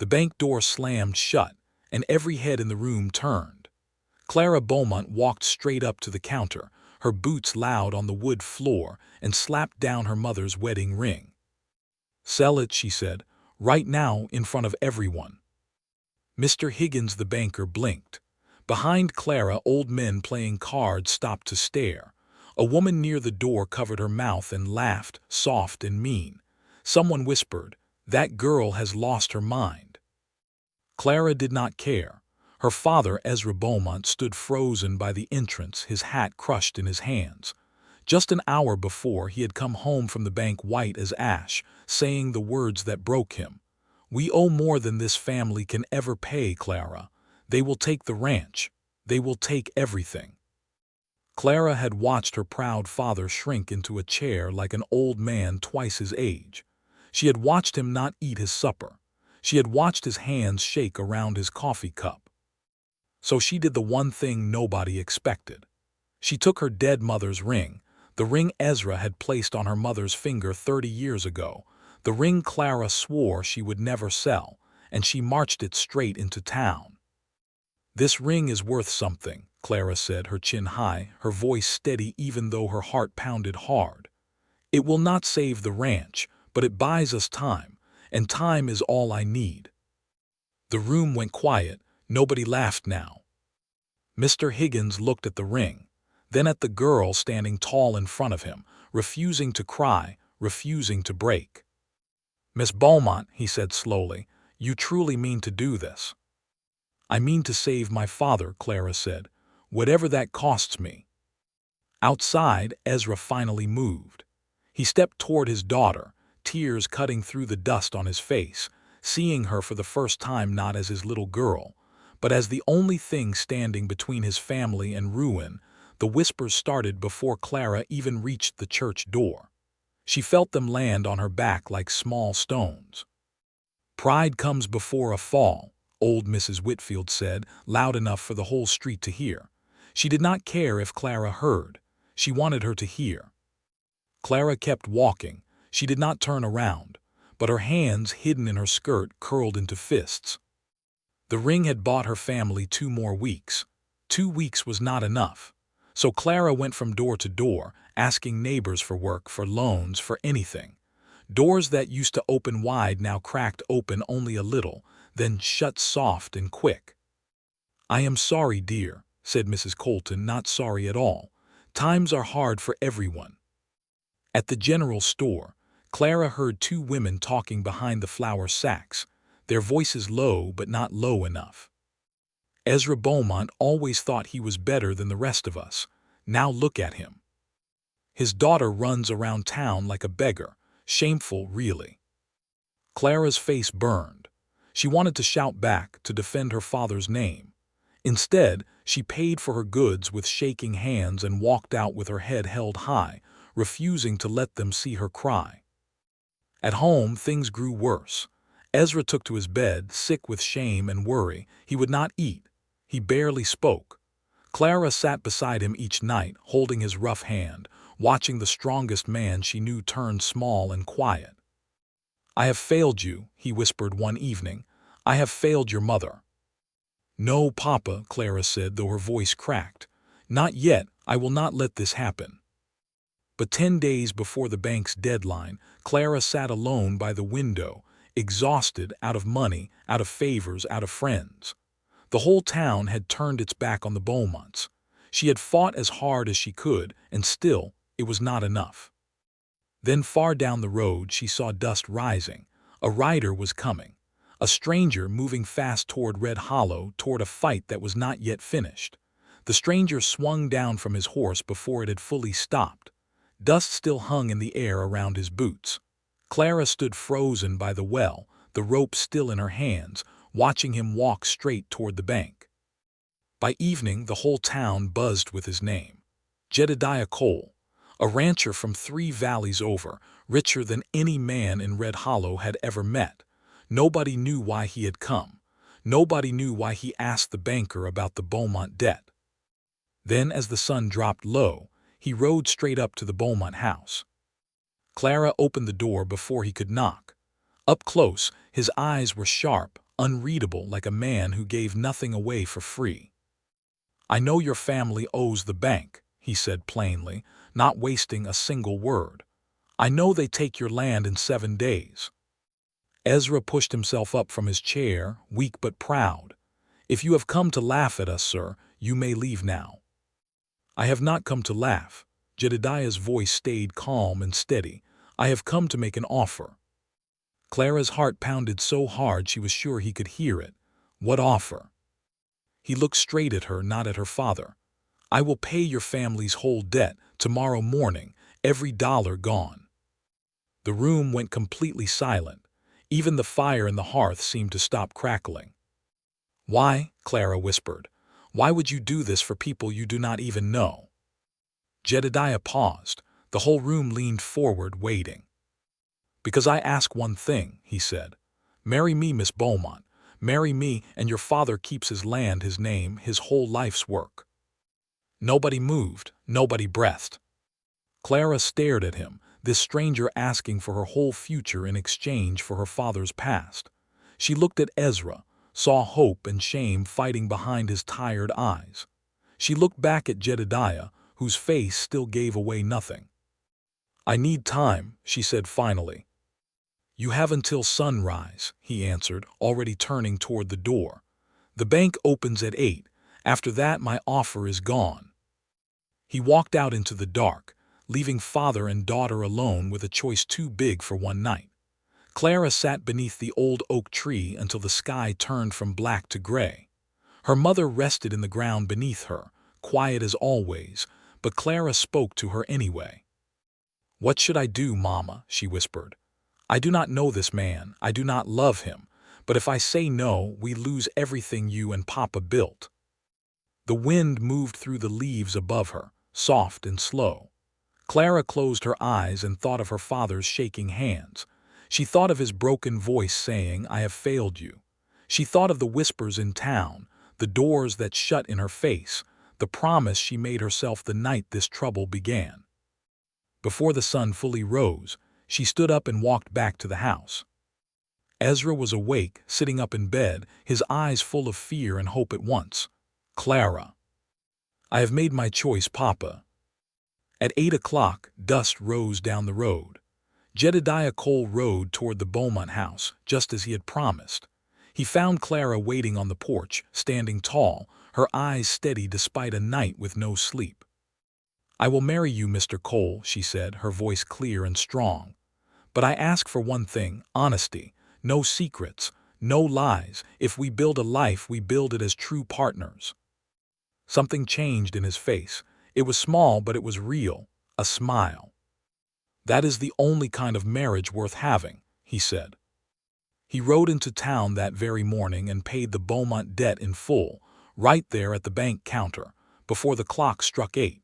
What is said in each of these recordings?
The bank door slammed shut, and every head in the room turned. Clara Beaumont walked straight up to the counter, her boots loud on the wood floor, and slapped down her mother's wedding ring. "Sell it," she said, "right now in front of everyone." Mr. Higgins the banker blinked. Behind Clara, old men playing cards stopped to stare. A woman near the door covered her mouth and laughed, soft and mean. Someone whispered, "That girl has lost her mind." Clara did not care. Her father, Ezra Beaumont, stood frozen by the entrance, his hat crushed in his hands. Just an hour before, he had come home from the bank white as ash, saying the words that broke him. "We owe more than this family can ever pay, Clara. They will take the ranch. They will take everything." Clara had watched her proud father shrink into a chair like an old man twice his age. She had watched him not eat his supper. She had watched his hands shake around his coffee cup. So she did the one thing nobody expected. She took her dead mother's ring, the ring Ezra had placed on her mother's finger 30 years ago, the ring Clara swore she would never sell, and she marched it straight into town. "This ring is worth something," Clara said, her chin high, her voice steady even though her heart pounded hard. "It will not save the ranch, but it buys us time, and time is all I need." The room went quiet. Nobody laughed now. Mr. Higgins looked at the ring, then at the girl standing tall in front of him, refusing to cry, refusing to break. "Miss Beaumont," he said slowly, "you truly mean to do this?" "I mean to save my father," Clara said, "whatever that costs me." Outside, Ezra finally moved. He stepped toward his daughter, tears cutting through the dust on his face, seeing her for the first time not as his little girl, but as the only thing standing between his family and ruin. The whispers started before Clara even reached the church door. She felt them land on her back like small stones. "Pride comes before a fall," old Mrs. Whitfield said, loud enough for the whole street to hear. She did not care if Clara heard. She wanted her to hear. Clara kept walking. She did not turn around, but her hands, hidden in her skirt, curled into fists. The ring had bought her family 2 more weeks. 2 weeks was not enough. So Clara went from door to door, asking neighbors for work, for loans, for anything. Doors that used to open wide now cracked open only a little, then shut soft and quick. "I am sorry, dear," said Mrs. Colton, "not sorry at all. Times are hard for everyone." At the general store, Clara heard 2 women talking behind the flour sacks, their voices low but not low enough. "Ezra Beaumont always thought he was better than the rest of us. Now look at him. His daughter runs around town like a beggar. Shameful, really." Clara's face burned. She wanted to shout back, to defend her father's name. Instead, she paid for her goods with shaking hands and walked out with her head held high, refusing to let them see her cry. At home, things grew worse. Ezra took to his bed, sick with shame and worry. He would not eat. He barely spoke. Clara sat beside him each night, holding his rough hand, watching the strongest man she knew turn small and quiet. "I have failed you," he whispered one evening. "I have failed your mother." "No, Papa," Clara said, though her voice cracked. "Not yet. I will not let this happen." But 10 days before the bank's deadline, Clara sat alone by the window, exhausted, out of money, out of favors, out of friends. The whole town had turned its back on the Beaumonts. She had fought as hard as she could, and still, it was not enough. Then far down the road she saw dust rising. A rider was coming. A stranger moving fast toward Red Hollow, toward a fight that was not yet finished. The stranger swung down from his horse before it had fully stopped. Dust still hung in the air around his boots. Clara stood frozen by the well, the rope still in her hands, watching him walk straight toward the bank. By evening, the whole town buzzed with his name. Jedediah Cole, a rancher from 3 valleys over, richer than any man in Red Hollow had ever met. Nobody knew why he had come. Nobody knew why he asked the banker about the Beaumont debt. Then, as the sun dropped low, he rode straight up to the Beaumont house. Clara opened the door before he could knock. Up close, his eyes were sharp, unreadable, like a man who gave nothing away for free. "I know your family owes the bank," he said plainly, not wasting a single word. "I know they take your land in 7 days." Ezra pushed himself up from his chair, weak but proud. "If you have come to laugh at us, sir, you may leave now." "I have not come to laugh." Jedediah's voice stayed calm and steady. "I have come to make an offer." Clara's heart pounded so hard she was sure he could hear it. "What offer?" He looked straight at her, not at her father. "I will pay your family's whole debt tomorrow morning, every dollar gone." The room went completely silent. Even the fire in the hearth seemed to stop crackling. "Why?" Clara whispered. "Why would you do this for people you do not even know?" Jedediah paused. The whole room leaned forward, waiting. "Because I ask one thing," he said. "Marry me, Miss Beaumont. Marry me, and your father keeps his land, his name, his whole life's work." Nobody moved, nobody breathed. Clara stared at him, this stranger asking for her whole future in exchange for her father's past. She looked at Ezra, saw hope and shame fighting behind his tired eyes. She looked back at Jedediah, whose face still gave away nothing. "I need time," she said finally. "You have until sunrise," he answered, already turning toward the door. "The bank opens at 8. After that my offer is gone." He walked out into the dark, leaving father and daughter alone with a choice too big for one night. Clara sat beneath the old oak tree until the sky turned from black to gray. Her mother rested in the ground beneath her, quiet as always, but Clara spoke to her anyway. "What should I do, Mama?" she whispered. "I do not know this man, I do not love him, but if I say no, we lose everything you and Papa built." The wind moved through the leaves above her, soft and slow. Clara closed her eyes and thought of her father's shaking hands. She thought of his broken voice saying, "I have failed you." She thought of the whispers in town, the doors that shut in her face, the promise she made herself the night this trouble began. Before the sun fully rose, she stood up and walked back to the house. Ezra was awake, sitting up in bed, his eyes full of fear and hope at once. "Clara." "I have made my choice, Papa." At 8 o'clock, dust rose down the road. Jedediah Cole rode toward the Beaumont house, just as he had promised. He found Clara waiting on the porch, standing tall, her eyes steady despite a night with no sleep. "I will marry you, Mr. Cole," she said, her voice clear and strong. "But I ask for one thing, honesty, no secrets, no lies. If we build a life, we build it as true partners." Something changed in his face. It was small, but it was real, a smile. "That is the only kind of marriage worth having," he said. He rode into town that very morning and paid the Beaumont debt in full, right there at the bank counter, before the clock struck 8.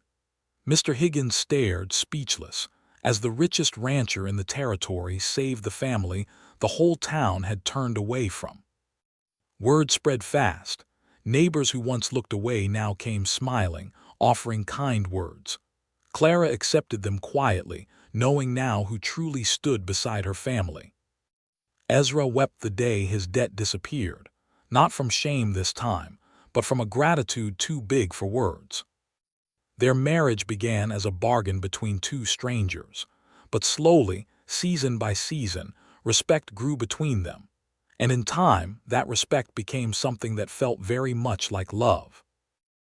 Mr. Higgins stared, speechless. As the richest rancher in the territory saved the family the whole town had turned away from. Word spread fast. Neighbors who once looked away now came smiling, offering kind words. Clara accepted them quietly, knowing now who truly stood beside her family. Ezra wept the day his debt disappeared, not from shame this time, but from a gratitude too big for words. Their marriage began as a bargain between two strangers, but slowly, season by season, respect grew between them, and in time that respect became something that felt very much like love.